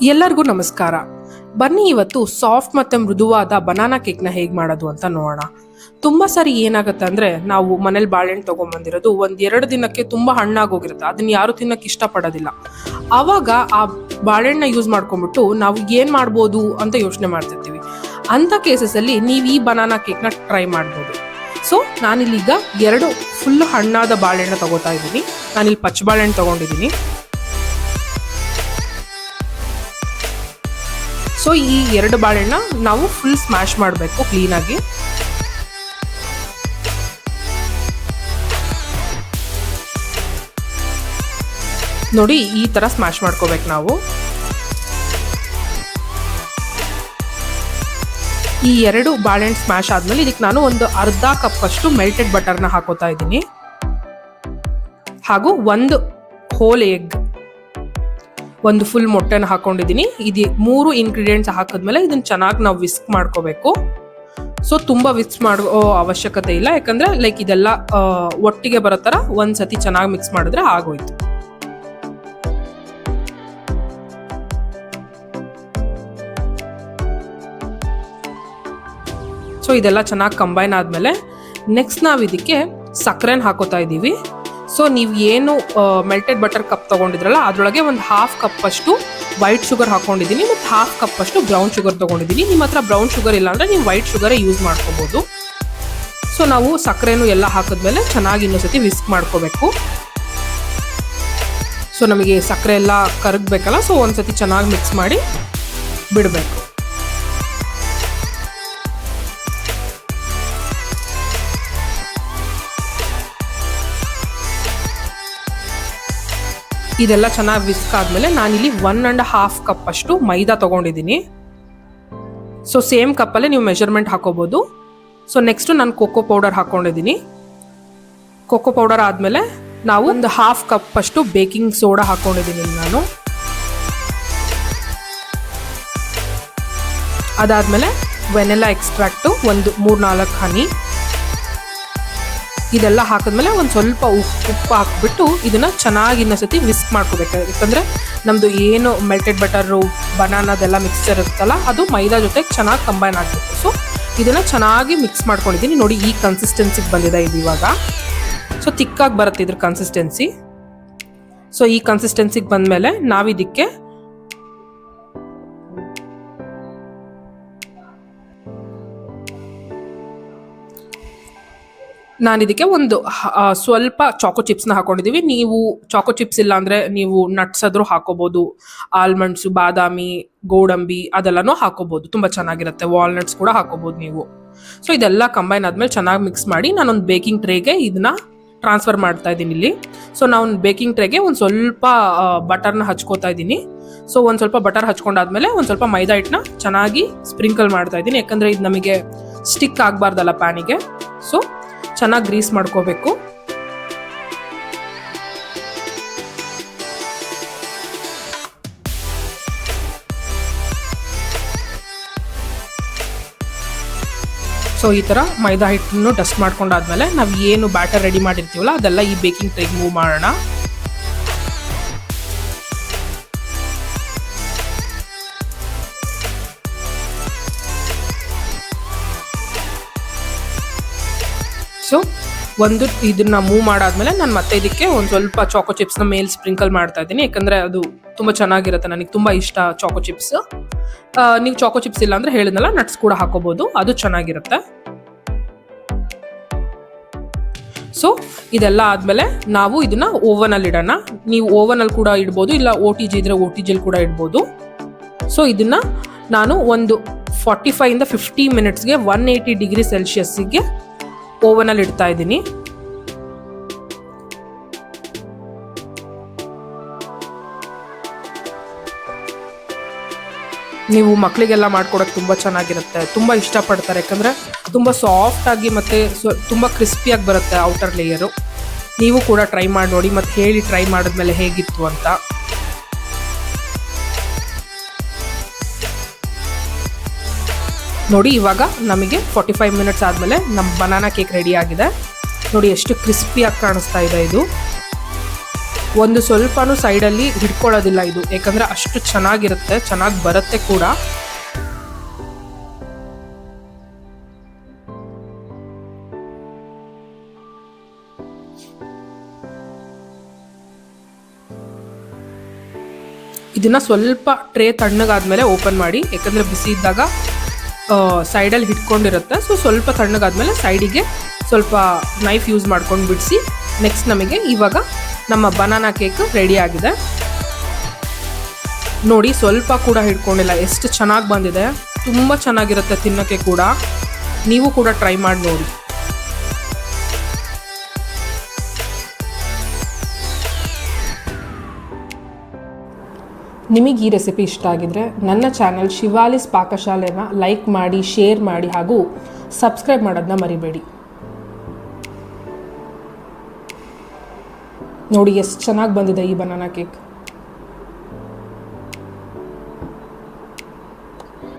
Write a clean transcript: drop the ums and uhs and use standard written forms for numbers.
ಎಲ್ಲರಿಗೂ ನಮಸ್ಕಾರ. ಬನ್ನಿ ಇವತ್ತು ಸಾಫ್ಟ್ ಮತ್ತು ಮೃದುವಾದ ಬನಾನಾ ಕೇಕ್ನ ಹೇಗೆ ಮಾಡೋದು ಅಂತ ನೋಡೋಣ. ತುಂಬ ಸಾರಿ ಏನಾಗುತ್ತೆ ಅಂದರೆ ನಾವು ಮನೇಲಿ ಬಾಳೆಹಣ್ಣು ತೊಗೊಂಬಂದಿರೋದು ಒಂದು 2 ದಿನಕ್ಕೆ ತುಂಬ ಹಣ್ಣಾಗೋಗಿರುತ್ತೆ, ಅದನ್ನು ಯಾರು ತಿನ್ನೋಕ್ಕೆ ಇಷ್ಟಪಡೋದಿಲ್ಲ. ಆವಾಗ ಆ ಬಾಳೆಹಣ್ಣನ್ನ ಯೂಸ್ ಮಾಡ್ಕೊಂಡ್ಬಿಟ್ಟು ನಾವು ಏನು ಮಾಡ್ಬೋದು ಅಂತ ಯೋಚನೆ ಮಾಡ್ತಿರ್ತೀವಿ. ಅಂಥ ಕೇಸಸಲ್ಲಿ ನೀವು ಈ ಬನಾನಾ ಕೇಕ್ನ ಟ್ರೈ ಮಾಡ್ಬೋದು. ಸೊ ನಾನಿಲ್ಲೀಗ 2 ಫುಲ್ ಹಣ್ಣಾದ ಬಾಳೆಹಣ್ಣು ತೊಗೋತಾ ಇದ್ದೀನಿ. ನಾನಿಲ್ಲಿ ಪಚ್ಚ ಬಾಳೆಹಣ್ಣು ತೊಗೊಂಡಿದ್ದೀನಿ. ಸೊ ಈ 2 ಬಾಳೆಹಣ್ಣ ನಾವು ಫುಲ್ ಸ್ಮ್ಯಾಶ್ ಮಾಡಬೇಕು ಕ್ಲೀನಾಗಿ. ನೋಡಿ ಈ ಥರ ಸ್ಮ್ಯಾಶ್ ಮಾಡ್ಕೋಬೇಕು ನಾವು. ಈ 2 ಬಾಳೆಹಣ್ಣು ಸ್ಮ್ಯಾಶ್ ಆದಮೇಲೆ ಇದಕ್ಕೆ ನಾನು ಒಂದು ಅರ್ಧ ಕಪ್ ಅಷ್ಟು ಮೆಲ್ಟೆಡ್ ಬಟರ್ನ ಹಾಕೋತಾ ಇದ್ದೀನಿ, ಹಾಗೂ 1 ಹೋಲ್ ಎಗ್, ಒಂದು ಫುಲ್ ಮೊಟ್ಟೆನ ಹಾಕೊಂಡಿದ್ದೀನಿ. ಇದು 3 ಇಂಗ್ರೀಡಿಯೆಂಟ್ಸ್ ಹಾಕಿದ್ಮೇಲೆ ಇದನ್ನು ಚೆನ್ನಾಗಿ ನಾವು ವಿಸ್ಕ್ ಮಾಡ್ಕೋಬೇಕು. ಸೊ ತುಂಬ ವಿಸ್ಕ್ ಮಾಡೋ ಅವಶ್ಯಕತೆ ಇಲ್ಲ, ಯಾಕಂದರೆ ಲೈಕ್ ಇದೆಲ್ಲ ಒಟ್ಟಿಗೆ ಬರೋ ಥರ ಒಂದು ಸತಿ ಚೆನ್ನಾಗಿ ಮಿಕ್ಸ್ ಮಾಡಿದ್ರೆ ಆಗೋಯ್ತು. ಸೊ ಇದೆಲ್ಲ ಚೆನ್ನಾಗಿ ಕಂಬೈನ್ ಆದಮೇಲೆ ನೆಕ್ಸ್ಟ್ ನಾವು ಇದಕ್ಕೆ ಸಕ್ಕರೆನ ಹಾಕೋತಾ ಇದ್ದೀವಿ. ಸೊ ನೀವು ಏನು ಮೆಲ್ಟೆಡ್ ಬಟರ್ ಕಪ್ ತೊಗೊಂಡಿದ್ರಲ್ಲ ಅದರೊಳಗೆ ಒಂದು 1/2 ಕಪ್ ಅಷ್ಟು ವೈಟ್ ಶುಗರ್ ಹಾಕೊಂಡಿದ್ದೀನಿ ಮತ್ತು 1/2 ಕಪ್ ಅಷ್ಟು ಬ್ರೌನ್ ಶುಗರ್ ತೊಗೊಂಡಿದ್ದೀನಿ. ನಿಮ್ಮ ಹತ್ರ ಬ್ರೌನ್ ಶುಗರ್ ಇಲ್ಲ ಅಂದರೆ ನೀವು ವೈಟ್ ಶುಗರೇ ಯೂಸ್ ಮಾಡ್ಕೋಬೋದು. ಸೊ ನಾವು ಸಕ್ಕರೆನೂ ಎಲ್ಲ ಹಾಕಿದ್ಮೇಲೆ ಚೆನ್ನಾಗಿ ಇನ್ನೊಂದ್ಸತಿ ವಿಸ್ಕ್ ಮಾಡ್ಕೋಬೇಕು. ಸೊ ನಮಗೆ ಸಕ್ಕರೆ ಎಲ್ಲ ಕರಗಬೇಕಲ್ಲ, ಸೊ ಒಂದ್ಸತಿ ಚೆನ್ನಾಗಿ ಮಿಕ್ಸ್ ಮಾಡಿ ಬಿಡಬೇಕು. ಇದೆಲ್ಲ ಚೆನ್ನಾಗಿ ವಿಸ್ಕ್ ಆದಮೇಲೆ ನಾನಿಲ್ಲಿ 1.5 ಕಪ್ ಅಷ್ಟು ಮೈದಾ ತೊಗೊಂಡಿದ್ದೀನಿ. ಸೊ ಸೇಮ್ ಕಪ್ಪಲ್ಲೇ ನೀವು ಮೆಷರ್ಮೆಂಟ್ ಹಾಕೋಬೋದು. ಸೊ ನೆಕ್ಸ್ಟು ನಾನು ಕೋಕೋ ಪೌಡರ್ ಹಾಕ್ಕೊಂಡಿದ್ದೀನಿ. ಕೋಕೋ ಪೌಡರ್ ಆದಮೇಲೆ ನಾವು ಒಂದು 1/2 ಕಪ್ ಅಷ್ಟು ಬೇಕಿಂಗ್ ಸೋಡಾ ಹಾಕ್ಕೊಂಡಿದ್ದೀನಿ ನಾನು. ಅದಾದಮೇಲೆ ವೆನಿಲಾ ಎಕ್ಸ್ಟ್ರಾಕ್ಟು ಒಂದು 3-4 ಹನಿ. ಇದೆಲ್ಲ ಹಾಕಿದ್ಮೇಲೆ ಒಂದು ಸ್ವಲ್ಪ ಉಪ್ಪು ಹಾಕ್ಬಿಟ್ಟು ಇದನ್ನು ಚೆನ್ನಾಗಿ ಇನ್ನೊಂದ್ಸತಿ ವಿಸ್ಕ್ ಮಾಡ್ಕೋಬೇಕು. ಯಾಕಂದರೆ ನಮ್ಮದು ಏನು ಮೆಲ್ಟೆಡ್ ಬಟರು ಬನಾನದೆಲ್ಲ ಮಿಕ್ಸ್ಚರ್ ಇರುತ್ತಲ್ಲ ಅದು ಮೈದಾ ಜೊತೆಗೆ ಚೆನ್ನಾಗಿ ಕಂಬೈನ್ ಆಗಬೇಕು. ಸೊ ಇದನ್ನು ಚೆನ್ನಾಗಿ ಮಿಕ್ಸ್ ಮಾಡ್ಕೊಂಡಿದ್ದೀನಿ. ನೋಡಿ ಈ ಕನ್ಸಿಸ್ಟೆನ್ಸಿಗೆ ಬಂದಿದೆ ಇದು ಇವಾಗ. ಸೊ ತಿಕ್ಕಾಗಿ ಬರುತ್ತೆ ಇದ್ರ ಕನ್ಸಿಸ್ಟೆನ್ಸಿ. ಸೊ ಈ ಕನ್ಸಿಸ್ಟೆನ್ಸಿಗೆ ಬಂದಮೇಲೆ ನಾವಿದಕ್ಕೆ ನಾನಿದಕ್ಕೆ ಒಂದು ಸ್ವಲ್ಪ ಚಾಕೋ ಚಿಪ್ಸ್ನ ಹಾಕೊಂಡಿದ್ದೀವಿ. ನೀವು ಚಾಕೋ ಚಿಪ್ಸ್ ಇಲ್ಲ ಅಂದರೆ ನೀವು ನಟ್ಸ್ ಆದರೂ ಹಾಕೋಬೋದು. ಆಲ್ಮಂಡ್ಸು, ಬಾದಾಮಿ, ಗೋಡಂಬಿ ಅದೆಲ್ಲನೂ ಹಾಕೋಬೋದು, ತುಂಬ ಚೆನ್ನಾಗಿರುತ್ತೆ. ವಾಲ್ನಟ್ಸ್ ಕೂಡ ಹಾಕೋಬೋದು ನೀವು. ಸೊ ಇದೆಲ್ಲ ಕಂಬೈನ್ ಆದಮೇಲೆ ಚೆನ್ನಾಗಿ ಮಿಕ್ಸ್ ಮಾಡಿ ನಾನೊಂದು ಬೇಕಿಂಗ್ ಟ್ರೇಗೆ ಇದನ್ನ ಟ್ರಾನ್ಸ್ಫರ್ ಮಾಡ್ತಾ ಇದ್ದೀನಿ ಇಲ್ಲಿ. ಸೊ ನಾನು ಬೇಕಿಂಗ್ ಟ್ರೇಗೆ ಒಂದು ಸ್ವಲ್ಪ ಬಟರ್ನ ಹಚ್ಕೋತಾ ಇದ್ದೀನಿ. ಸೊ ಒಂದು ಸ್ವಲ್ಪ ಬಟರ್ ಹಚ್ಕೊಂಡಾದ್ಮೇಲೆ ಒಂದು ಸ್ವಲ್ಪ ಮೈದಾ ಹಿಟ್ಟನ್ನ ಚೆನ್ನಾಗಿ ಸ್ಪ್ರಿಂಕಲ್ ಮಾಡ್ತಾ ಇದ್ದೀನಿ, ಯಾಕಂದರೆ ಇದು ನಮಗೆ ಸ್ಟಿಕ್ ಆಗಬಾರ್ದಲ್ಲ ಪ್ಯಾನಿಗೆ. ಸೊ ಚೆನ್ನಾಗಿ ಗ್ರೀಸ್ ಮಾಡ್ಕೋಬೇಕು. ಸೊ ಈ ಥರ ಮೈದಾ ಹಿಟ್ಟನ್ನು ಡಸ್ಟ್ ಮಾಡ್ಕೊಂಡಾದ್ಮೇಲೆ ನಾವು ಏನು ಬ್ಯಾಟರ್ ರೆಡಿ ಮಾಡಿರ್ತೀವಲ್ಲ ಅದೆಲ್ಲ ಈ ಬೇಕಿಂಗ್ ಟ್ರೇಗೆ ಮೂವ್ ಮಾಡೋಣ. ಸೊ ಇದನ್ನ ಮೂವ್ ಮಾಡಾದ್ಮೇಲೆ ನಾನು ಮತ್ತೆ ಇದಕ್ಕೆ ಒಂದು ಸ್ವಲ್ಪ ಚಾಕೋ ಚಿಪ್ಸ್ನ ಮೇಲೆ ಸ್ಪ್ರಿಂಕಲ್ ಮಾಡ್ತಾ ಇದ್ದೀನಿ, ಯಾಕಂದರೆ ಅದು ತುಂಬ ಚೆನ್ನಾಗಿರುತ್ತೆ. ನನಗೆ ತುಂಬ ಇಷ್ಟ ಚಾಕೋ ಚಿಪ್ಸ್. ನೀವು ಚಾಕೋ ಚಿಪ್ಸ್ ಇಲ್ಲ ಅಂದರೆ ಹೇಳಿದ್ನಲ್ಲ ನಟ್ಸ್ ಕೂಡ ಹಾಕೋಬೋದು, ಅದು ಚೆನ್ನಾಗಿರುತ್ತೆ. ಸೊ ಇದೆಲ್ಲ ಆದಮೇಲೆ ನಾವು ಇದನ್ನ ಓವನಲ್ಲಿ ಇಡೋಣ. ನೀವು ಓವನಲ್ಲಿ ಕೂಡ ಇಡ್ಬೋದು, ಇಲ್ಲ OTG ಇದ್ರೆ OTGಲ್ಲಿ ಕೂಡ ಇಡ್ಬೋದು. ಸೊ ಇದನ್ನ ನಾನು ಒಂದು 45 to 50 ಮಿನಿಟ್ಸ್ಗೆ 180 ಡಿಗ್ರಿ ಸೆಲ್ಸಿಯಸ್ಸಿಗೆ ಓವನಲ್ಲಿ ಇಡ್ತಾ ಇದ್ದೀನಿ. ನೀವು ಮಕ್ಕಳಿಗೆಲ್ಲ ಮಾಡ್ಕೊಡೋಕೆ ತುಂಬ ಚೆನ್ನಾಗಿರುತ್ತೆ, ತುಂಬ ಇಷ್ಟಪಡ್ತಾರೆ. ಯಾಕಂದರೆ ತುಂಬ ಸಾಫ್ಟಾಗಿ ಮತ್ತು ತುಂಬ ಕ್ರಿಸ್ಪಿಯಾಗಿ ಬರುತ್ತೆ ಔಟರ್ ಲೇಯರು. ನೀವು ಕೂಡ ಟ್ರೈ ಮಾಡಿ ನೋಡಿ ಮತ್ತು ಹೇಳಿ ಟ್ರೈ ಮಾಡಿದ್ಮೇಲೆ ಹೇಗಿತ್ತು ಅಂತ. ನೋಡಿ ಇವಾಗ ನಮಗೆ 45 ಮಿನಿಟ್ಸ್ ಆದಮೇಲೆ ನಮ್ಮ ಬನಾನಾ ಕೇಕ್ ರೆಡಿ ಆಗಿದೆ. ನೋಡಿ ಎಷ್ಟು ಕ್ರಿಸ್ಪಿಯಾಗಿ ಕಾಣಿಸ್ತಾ ಇದೆ ಇದು. ಒಂದು ಸ್ವಲ್ಪನೂ ಸೈಡಲ್ಲಿ ಹಿಡ್ಕೊಳ್ಳೋದಿಲ್ಲ ಇದು, ಯಾಕಂದರೆ ಅಷ್ಟು ಚೆನ್ನಾಗಿರುತ್ತೆ, ಚೆನ್ನಾಗಿ ಬರುತ್ತೆ ಕೂಡ. ಇದನ್ನು ಸ್ವಲ್ಪ ಟ್ರೇ ತಣ್ಣಗಾದ್ಮೇಲೆ ಓಪನ್ ಮಾಡಿ, ಯಾಕಂದರೆ ಬಿಸಿ ಇದ್ದಾಗ ಸೈಡಲ್ಲಿ ಹಿಡ್ಕೊಂಡಿರುತ್ತೆ. ಸೊ ಸ್ವಲ್ಪ ತಣ್ಣಗಾದ್ಮೇಲೆ ಸೈಡಿಗೆ ಸ್ವಲ್ಪ ನೈಫ್ ಯೂಸ್ ಮಾಡ್ಕೊಂಡು ಬಿಡಿಸಿ. ನೆಕ್ಸ್ಟ್ ನಮಗೆ ಇವಾಗ ನಮ್ಮ ಬನಾನಾ ಕೇಕ್ ರೆಡಿ ಆಗಿದೆ ನೋಡಿ. ಸ್ವಲ್ಪ ಕೂಡ ಹಿಡ್ಕೊಂಡಿಲ್ಲ, ಎಷ್ಟು ಚೆನ್ನಾಗಿ ಬಂದಿದೆ. ತುಂಬ ಚೆನ್ನಾಗಿರುತ್ತೆ ತಿನ್ನೋಕ್ಕೆ ಕೂಡ. ನೀವು ಕೂಡ ಟ್ರೈ ಮಾಡಿ ನೋಡಿ. ನಿಮಗೆ ಈ ರೆಸಿಪಿ ಇಷ್ಟ ಆಗಿದ್ರೆ ನನ್ನ ಚಾನಲ್ ಶಿವಾಲಿಸ್ ಪಾಕಶಾಲೆನ ಲೈಕ್ ಮಾಡಿ, ಶೇರ್ ಮಾಡಿ ಹಾಗೂ ಸಬ್ಸ್ಕ್ರೈಬ್ ಮಾಡೋದನ್ನ ಮರಿಬೇಡಿ. ನೋಡಿ ಎಷ್ಟು ಚೆನ್ನಾಗಿ ಬಂದಿದೆ ಈ ಬನಾನಾ ಕೇಕ್.